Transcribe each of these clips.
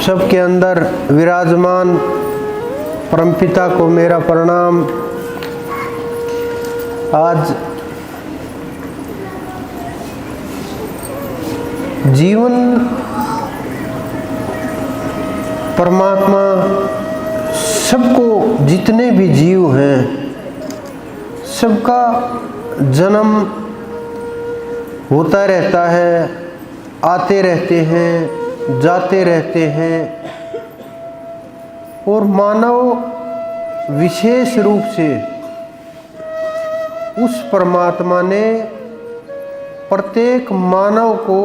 सबके अंदर विराजमान परमपिता को मेरा प्रणाम। आज जीवन परमात्मा सबको, जितने भी जीव हैं, सबका जन्म होता रहता है, आते रहते हैं, जाते रहते हैं। और मानव विशेष रूप से उस परमात्मा ने प्रत्येक मानव को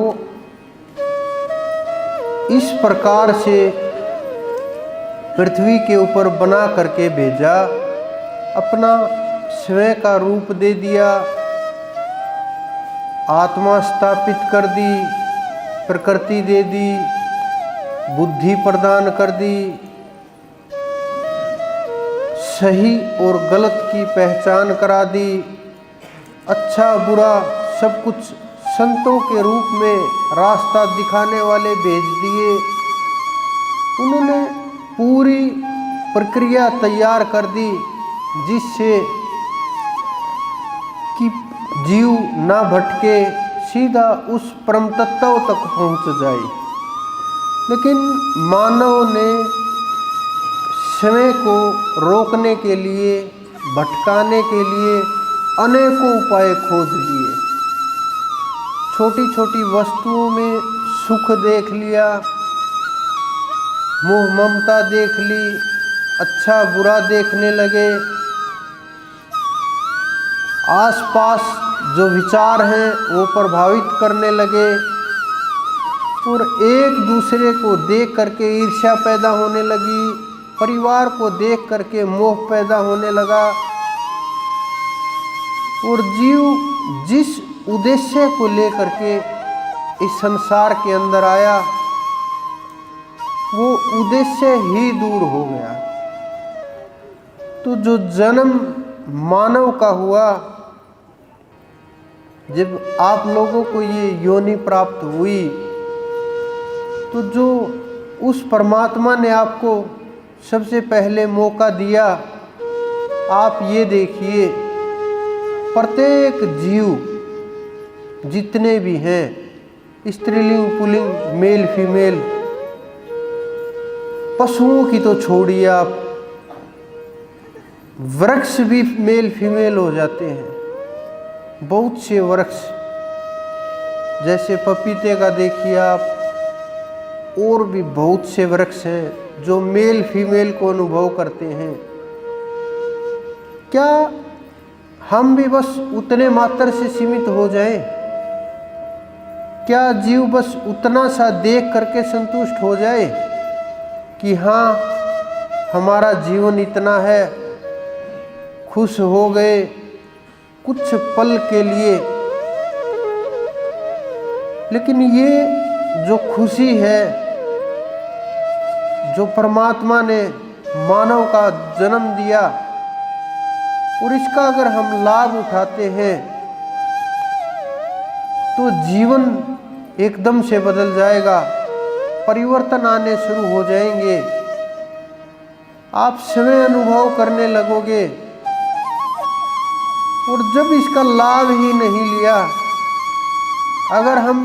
इस प्रकार से पृथ्वी के ऊपर बना करके भेजा, अपना स्वयं का रूप दे दिया, आत्मा स्थापित कर दी, प्रकृति दे दी, बुद्धि प्रदान कर दी, सही और गलत की पहचान करा दी, अच्छा बुरा सब कुछ संतों के रूप में रास्ता दिखाने वाले भेज दिए। उन्होंने पूरी प्रक्रिया तैयार कर दी जिससे कि जीव ना भटके, सीधा उस परम तत्व तक पहुंच जाए। लेकिन मानव ने समय को रोकने के लिए, भटकाने के लिए अनेकों उपाय खोज लिए। छोटी छोटी वस्तुओं में सुख देख लिया, मोह ममता देख ली, अच्छा बुरा देखने लगे। आसपास जो विचार हैं वो प्रभावित करने लगे और एक दूसरे को देख करके ईर्ष्या पैदा होने लगी, परिवार को देख करके मोह पैदा होने लगा। और जीव जिस उद्देश्य को लेकर के इस संसार के अंदर आया, वो उद्देश्य ही दूर हो गया। तो जो जन्म मानव का हुआ, जब आप लोगों को ये योनि प्राप्त हुई, तो जो उस परमात्मा ने आपको सबसे पहले मौका दिया, आप ये देखिए, प्रत्येक जीव जितने भी हैं, स्त्रीलिंग पुल्लिंग, मेल फीमेल, पशुओं की तो छोड़िए आप, वृक्ष भी मेल फीमेल हो जाते हैं। बहुत से वृक्ष, जैसे पपीते का देखिए आप, और भी बहुत से वृक्ष हैं जो मेल फीमेल को अनुभव करते हैं। क्या हम भी बस उतने मात्र से सीमित हो जाएं? क्या जीव बस उतना सा देख करके संतुष्ट हो जाए कि हाँ, हमारा जीवन इतना है, खुश हो गए कुछ पल के लिए? लेकिन ये जो खुशी है, जो परमात्मा ने मानव का जन्म दिया, और इसका अगर हम लाभ उठाते हैं तो जीवन एकदम से बदल जाएगा, परिवर्तन आने शुरू हो जाएंगे, आप स्वयं अनुभव करने लगोगे। और जब इसका लाभ ही नहीं लिया, अगर हम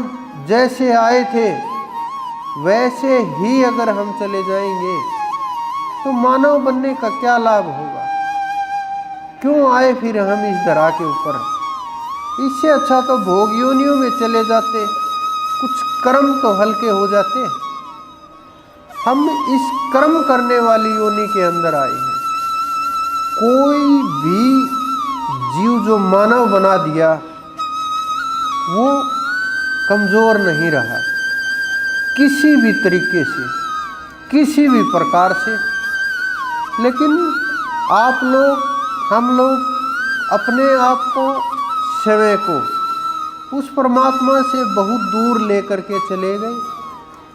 जैसे आए थे वैसे ही अगर हम चले जाएंगे, तो मानव बनने का क्या लाभ होगा? क्यों आए फिर हम इस धरा के ऊपर? इससे अच्छा तो भोग योनियों में चले जाते, कुछ कर्म तो हल्के हो जाते। हम इस कर्म करने वाली योनि के अंदर आए हैं। कोई भी जीव जो मानव बना दिया, वो कमज़ोर नहीं रहा किसी भी तरीके से, किसी भी प्रकार से। लेकिन आप लोग, हम लोग अपने आप को, स्वयं को उस परमात्मा से बहुत दूर लेकर के चले गए,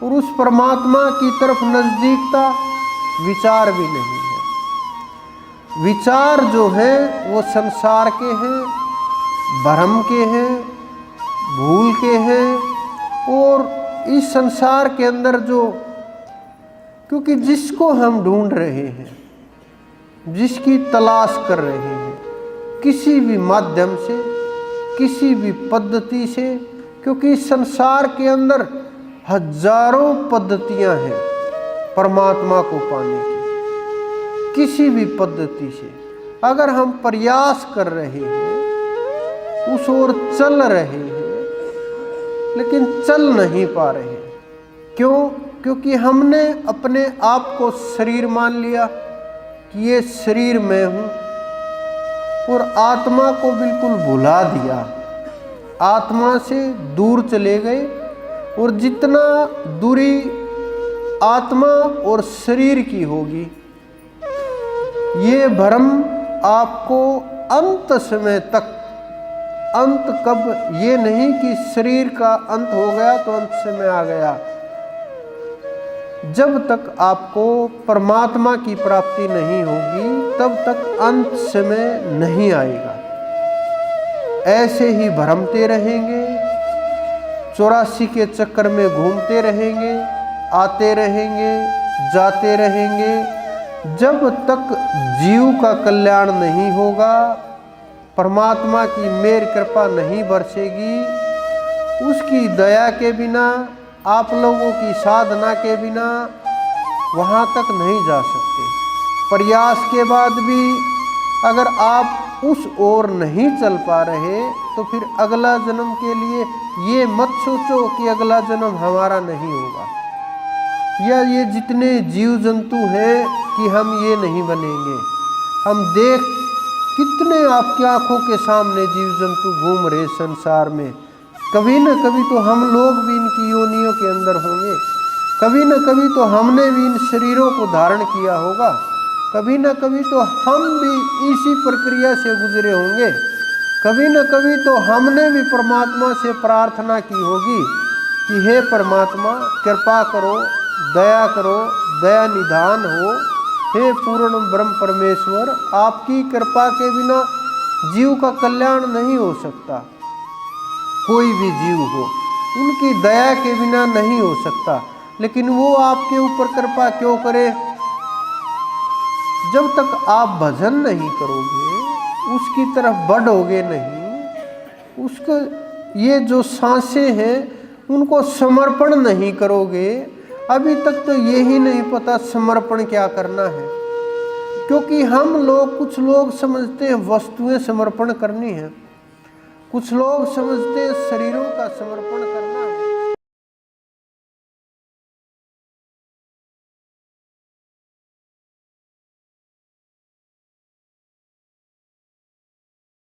और उस परमात्मा की तरफ नज़दीकता विचार भी नहीं है। विचार जो हैं वो संसार के हैं, भ्रम के हैं, भूल के हैं। और इस संसार के अंदर जो क्योंकि जिसको हम ढूंढ रहे हैं, जिसकी तलाश कर रहे हैं, किसी भी माध्यम से, किसी भी पद्धति से, क्योंकि संसार के अंदर हजारों पद्धतियां हैं परमात्मा को पाने की, किसी भी पद्धति से अगर हम प्रयास कर रहे हैं, उस ओर चल रहे हैं, लेकिन चल नहीं पा रहे। क्यों? क्योंकि हमने अपने आप को शरीर मान लिया कि ये शरीर मैं हूँ, और आत्मा को बिल्कुल भुला दिया, आत्मा से दूर चले गए। और जितना दूरी आत्मा और शरीर की होगी, ये भ्रम आपको अंत समय तक, अंत कब, ये नहीं कि शरीर का अंत हो गया तो अंत समय आ गया, जब तक आपको परमात्मा की प्राप्ति नहीं होगी तब तक अंत समय नहीं आएगा। ऐसे ही भ्रमते रहेंगे, 84 के चक्कर में घूमते रहेंगे, आते रहेंगे, जाते रहेंगे, जब तक जीव का कल्याण नहीं होगा, परमात्मा की मेहर कृपा नहीं बरसेगी, उसकी दया के बिना, आप लोगों की साधना के बिना वहाँ तक नहीं जा सकते। प्रयास के बाद भी अगर आप उस ओर नहीं चल पा रहे तो फिर अगला जन्म के लिए ये मत सोचो कि अगला जन्म हमारा नहीं होगा, या ये जितने जीव जंतु हैं कि हम ये नहीं बनेंगे। हम देख कितने आपकी आंखों के सामने जीव जंतु घूम रहे संसार में, कभी न कभी तो हम लोग भी इनकी योनियों के अंदर होंगे, कभी न कभी तो हमने भी इन शरीरों को धारण किया होगा, कभी न कभी तो हम भी इसी प्रक्रिया से गुजरे होंगे, कभी न कभी तो हमने भी परमात्मा से प्रार्थना की होगी कि हे परमात्मा कृपा करो, दया करो, दया निधान हो, हे पूर्ण ब्रह्म परमेश्वर, आपकी कृपा के बिना जीव का कल्याण नहीं हो सकता। कोई भी जीव हो, उनकी दया के बिना नहीं हो सकता। लेकिन वो आपके ऊपर कृपा क्यों करे? जब तक आप भजन नहीं करोगे, उसकी तरफ बढ़ोगे नहीं, उसको ये जो सांसें हैं उनको समर्पण नहीं करोगे, अभी तक तो यही नहीं पता समर्पण क्या करना है। क्योंकि हम लोग, कुछ लोग समझते हैं वस्तुएं समर्पण करनी है, कुछ लोग समझते हैं शरीरों का समर्पण करना